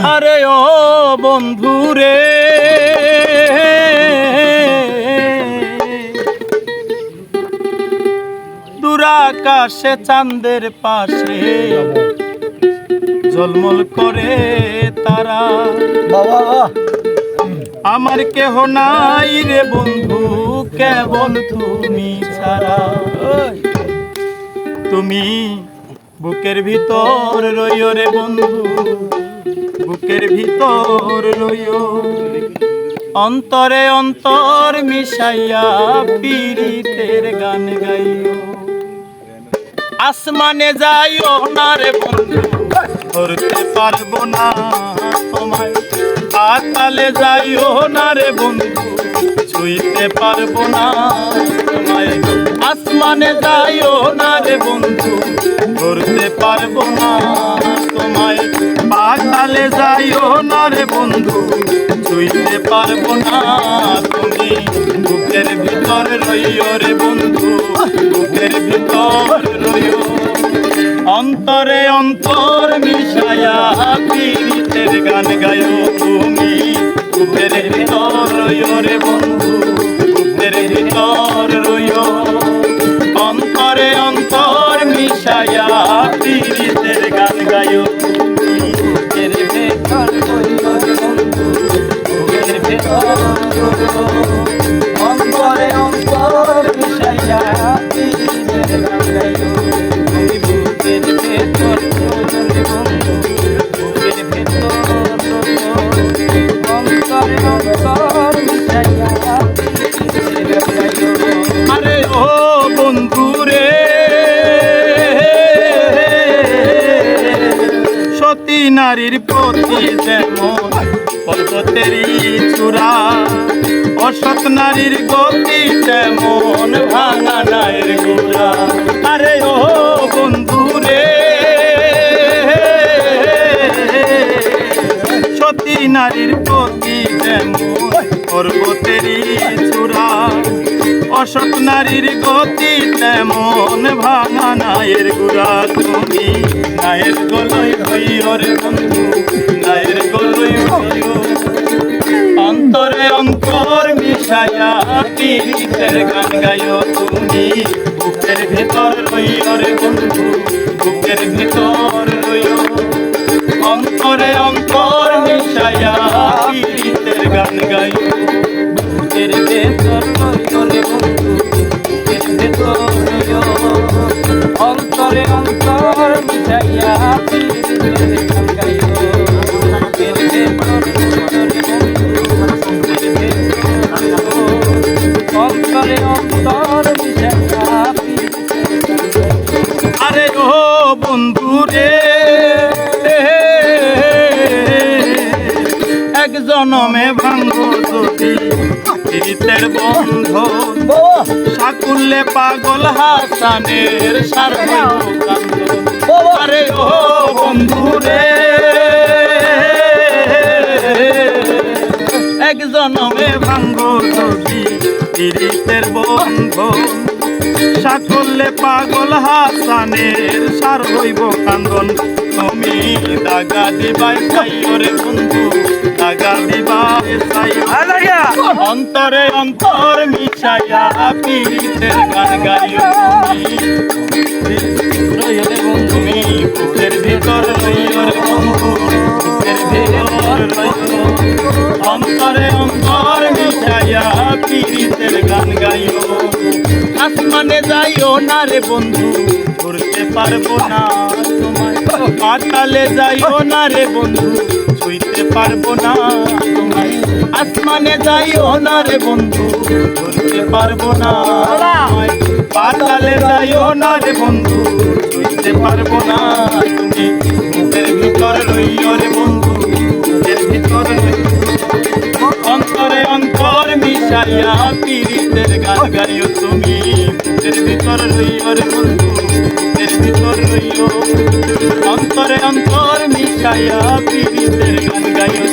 আরে ও বন্ধু রে দূরাকাশে চাঁদের পাশে ঝলমল করে তারা বাবা আমার কেহ নাই রে বন্ধু কেবল তুমি ছাড়া তুমি বুকের ভিতর রইও রে বন্ধু বুকের ভিতর রইও অন্তরে অন্তর মিশাইয়া পীড়িতের গান গাইও আসমানে যাইও না রে বন্ধু ধরতে পারবো না তোমায় পাতালে যাইও না রে বন্ধু ছুঁইতে পারবো না তোমায় আসমানে যাইও না রে বন্ধু ধরতে পারবো না তোমায় পাতালে যাইও না রে বন্ধু ছুঁইতে পারবো না তুমি বুকের ভিতর রইও রে বন্ধু বুকের ভিতর রইও অন্তরে অন্তর মিশায়া পীড়িতের গান গায়ো তুমি বুকের ভিতর রইও রে বন্ধু বুকের ভিতর রইও অন্তরে অন্তর মিশায়া পীড়িতের গান গায়ো তুমি বুকের ভিতর রইও রে বন্ধু বুকের ভিতর রইও অন্তরে অন্তর মিশায়া পীড়িতের গান গায়ো আরে ও বন্ধু রে সতী নারীর প্রতি যেমন পর্বতেরই চূড়া অসৎ নারীর গতি তেমন ভাঙা নায়ের গোড়া আরে ও বন্ধু রে সতী নারীর প্রতি যেমন পর্বতেরই চূড়া অসৎ নারীর গতি তেমন ভাঙা নায়ের গোড়া তুমি নায়ের গলই হইও রে বন্ধু নায়ের গলই হইও অন্তরে অন্তর মিশায়া পীড়িতের গান গায়ো তুমি বুকের ভিতর রইও রে বন্ধু বুকের ভিতর রইও অন্তরে অন্তর মিশায়া পীড়িতের গান গায়ো বুকের ভিতর রইও রে বন্ধু বুকের ভিতর রইও অন্তরে অন্তর মিশাইয়া পীড়িতের গান গায়ো বুকের ভিতর অন্তরে অন্তর মিশাইয়া আরে ও বন্ধু রে এক জনমে ভাঙ্গো যদি পীড়িতের বন্ধ সাকুল্যে পাগল হাসানের সার্বকান্দ আরে ও বন্ধু রে এক জনমে ভাঙ্গো যদি পীড়িতের বন্ধ সাকল্যে পাগল হাসানের সার হইব কান্দন তুমি দাগা দিবাই চাইও রে বন্ধু দাগা দিবাই চাইও অন্তরে অন্তর মিশাইয়া পীড়িতের গান গাইও রইও রে বন্ধু তুমি বুকের ভিতর রইও রে বন্ধু বুকের ভিতর রইও অন্তরে অন্তর মিশাইয়া পীড়িতের গান গাইও আসমানে যাইও না রে বন্ধু ধরতে পারবো না তোমায় পাতালে যাইও না রে বন্ধু ছুঁইতে পারবো না তোমায় আসমানে যাইও না রে বন্ধু ধরতে পারবো না পাতালে যাইও না রে বন্ধু ছুঁইতে পারবো না তুমি বুকের ভিতর রইও রে বন্ধু বুকের ভিতর অন্তরে অন্তর মিশাইয়া পীড়িতের গান গাইও তুমি বুকের ভিতর রইও রে বন্ধু বুকের ভিতর রইও অন্তরে অন্তর মিশাইয়া পীড়িতের গান গাইও